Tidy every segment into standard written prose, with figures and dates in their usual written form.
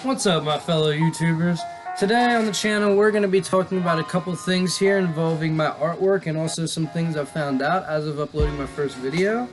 What's up, my fellow YouTubers? Today on the channel we're going to be talking about a couple things here involving my artwork and also some things I've found out as of uploading my first video.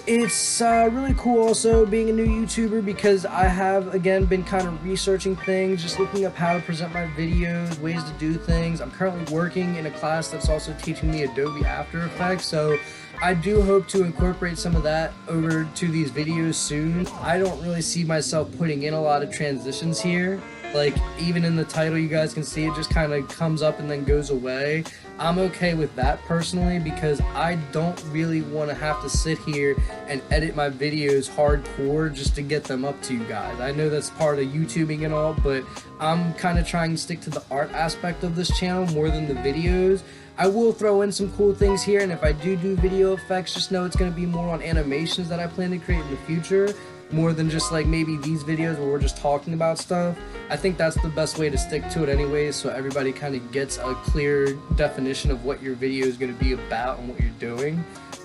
It's really cool also being a new YouTuber because I have again been kind of researching things, just looking up how to present my videos, ways to do things. I'm currently working in a class that's also teaching me Adobe After Effects, so I do hope to incorporate some of that over to these videos soon. I don't really see myself putting in a lot of transitions here. Like, even in the title you guys can see it just kind of comes up and then goes away. I'm okay with that personally because I don't really want to have to sit here and edit my videos hardcore just to get them up to you guys. I know that's part of YouTubing and all, but I'm kind of trying to stick to the art aspect of this channel more than the videos. I will throw in some cool things here, and if I do video effects, just know it's going to be more on animations that I plan to create in the future, more than just like maybe these videos where we're just talking about stuff. I think that's the best way to stick to it anyways, so everybody kind of gets a clear definition of what your video is going to be about and what you're doing.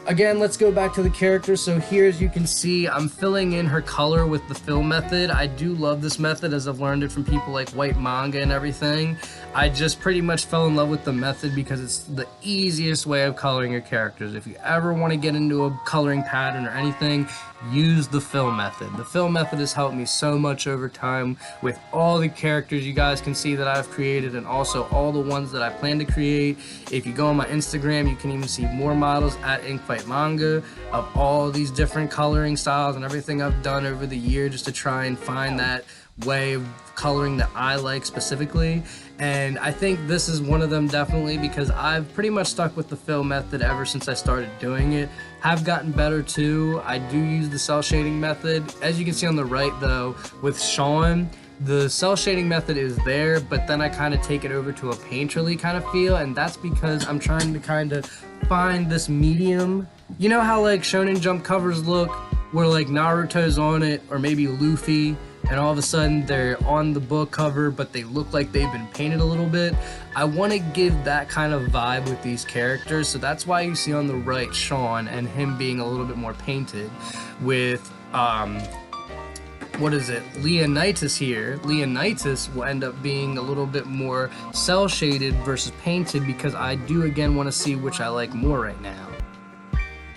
Again, let's go back to the character. So here, as you can see, I'm filling in her color with the fill method. I do love this method as I've learned it from people like White Manga and everything. I just pretty much fell in love with the method because it's the easiest way of coloring your characters. If you ever want to get into a coloring pattern or anything, use the fill method. The fill method has helped me so much over time with all the characters you guys can see that I've created and also all the ones that I plan to create. If you go on my Instagram, you can even see more models at White Manga of all these different coloring styles and everything I've done over the year just to try and find that way of coloring that I like specifically. And I think this is one of them definitely because I've pretty much stuck with the fill method ever since I started doing it. Have gotten better too. I do use the cell shading method. As you can see on the right though, with Sean, the cell shading method is there, but then I kind of take it over to a painterly kind of feel, and that's because I'm trying to kind of find this medium. You know how like Shonen Jump covers look, where like Naruto's on it, or maybe Luffy, and all of a sudden they're on the book cover, but they look like they've been painted a little bit. I want to give that kind of vibe with these characters, so that's why you see on the right Sean and him being a little bit more painted with what is it, Leanitus here. Leanitus will end up being a little bit more cell shaded versus painted because I do again want to see which I like more right now.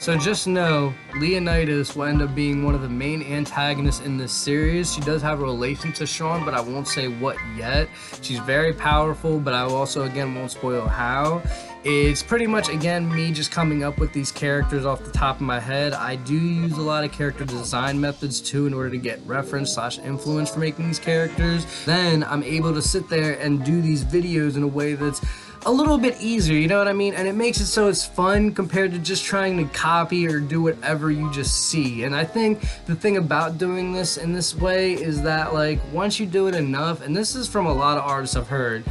So just know, Leanitus will end up being one of the main antagonists in this series. She does have a relation to Sean, but I won't say what yet. She's very powerful, but I also, again, won't spoil how. It's pretty much, again, me just coming up with these characters off the top of my head. I do use a lot of character design methods, too, in order to get reference/influence for making these characters. Then I'm able to sit there and do these videos in a way that's a little bit easier, you know what I mean? And it makes it so it's fun compared to just trying to copy or do whatever you just see. And I think the thing about doing this in this way is that, like, once you do it enough, and this is from a lot of artists I've heard,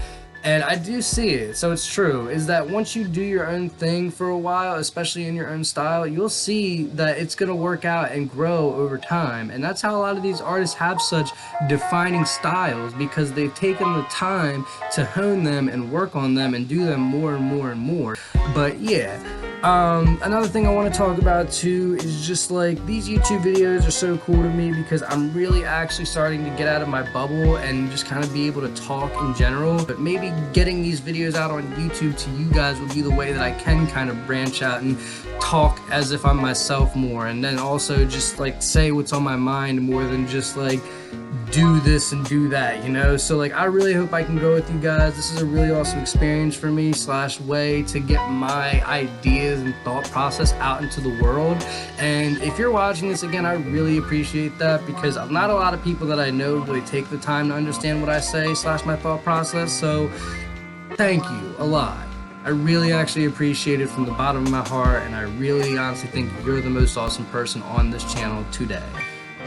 and I do see it, so it's true, is that once you do your own thing for a while, especially in your own style, you'll see that it's going to work out and grow over time. And that's how a lot of these artists have such defining styles, because they've taken the time to hone them and work on them and do them more and more and more. But yeah, Another thing I want to talk about too is just like these YouTube videos are so cool to me because I'm really actually starting to get out of my bubble and just kind of be able to talk in general. But maybe getting these videos out on YouTube to you guys will be the way that I can kind of branch out and talk as if I'm myself more, and then also just like say what's on my mind more than just like do this and do that, you know? So like I really hope I can go with you guys. This is a really awesome experience for me / way to get my ideas and thought process out into the world. And if you're watching this, again, I really appreciate that, because not a lot of people that I know really take the time to understand what I say / my thought process. So thank you a lot. I really actually appreciate it from the bottom of my heart, and I really honestly think you're the most awesome person on this channel today.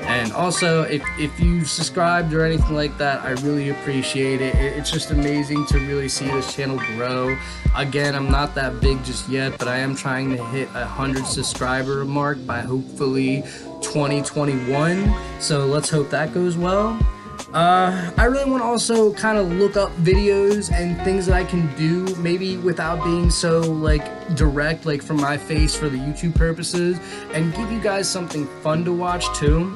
And also, if you've subscribed or anything like that, I really appreciate it. It's just amazing to really see this channel grow. Again, I'm not that big just yet, but I am trying to hit 100 subscriber mark by hopefully 2021. So let's hope that goes well. I really want to also kind of look up videos and things that I can do, maybe without being so like direct, like from my face for the YouTube purposes, and give you guys something fun to watch too.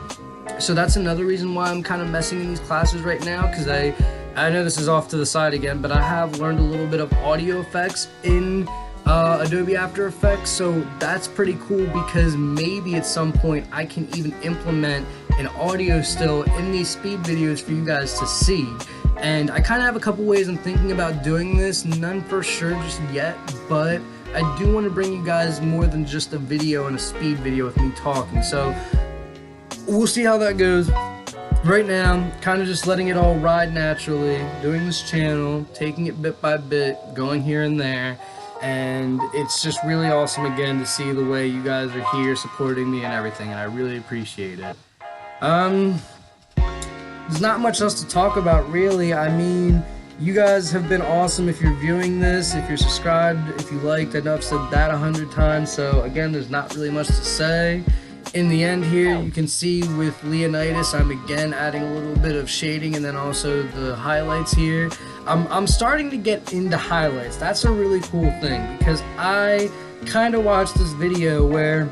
So that's another reason why I'm kind of messing in these classes right now, because I know this is off to the side again, but I have learned a little bit of audio effects in Adobe After Effects, so that's pretty cool, because maybe at some point I can even implement an audio still in these speed videos for you guys to see. And I kind of have a couple ways I'm thinking about doing this, none for sure just yet, but I do want to bring you guys more than just a video and a speed video with me talking, so we'll see how that goes. Right now, kind of just letting it all ride naturally, doing this channel, taking it bit by bit, going here and there. And it's just really awesome again to see the way you guys are here supporting me and everything, and I really appreciate it. There's not much else to talk about really. I mean, you guys have been awesome if you're viewing this, if you're subscribed, if you liked. I know I've said that 100 times, so again, there's not really much to say. In the end here, you can see with Leanitus, I'm again adding a little bit of shading and then also the highlights here. I'm starting to get into highlights. That's a really cool thing, because I kind of watched this video where,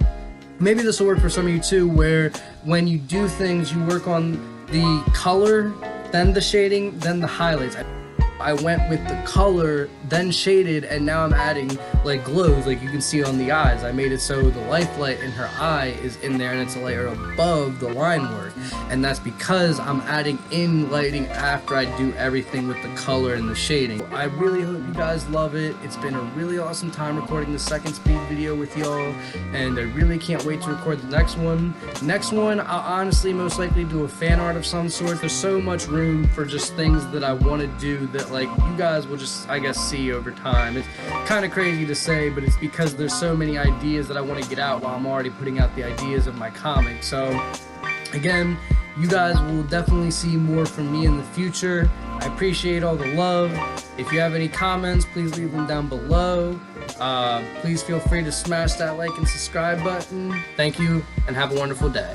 maybe this will work for some of you too, where when you do things, you work on the color, then the shading, then the highlights. I went with the color, then shaded, and now I'm adding like glows, like you can see on the eyes. I made it so the light in her eye is in there and it's a layer above the line work, and that's because I'm adding in lighting after I do everything with the color and the shading. I really hope you guys love it. It's been a really awesome time recording the second speed video with y'all, and I really can't wait to record the next one. Next one, I'll honestly most likely do a fan art of some sort. There's so much room for just things that I want to do that like you guys will just, I guess, see over time. It's kind of crazy to say, but it's because there's so many ideas that I want to get out while I'm already putting out the ideas of my comic. So again, you guys will definitely see more from me in the future. I appreciate all the love. If you have any comments, please leave them down below. Please feel free to smash that like and subscribe button. Thank you, and have a wonderful day.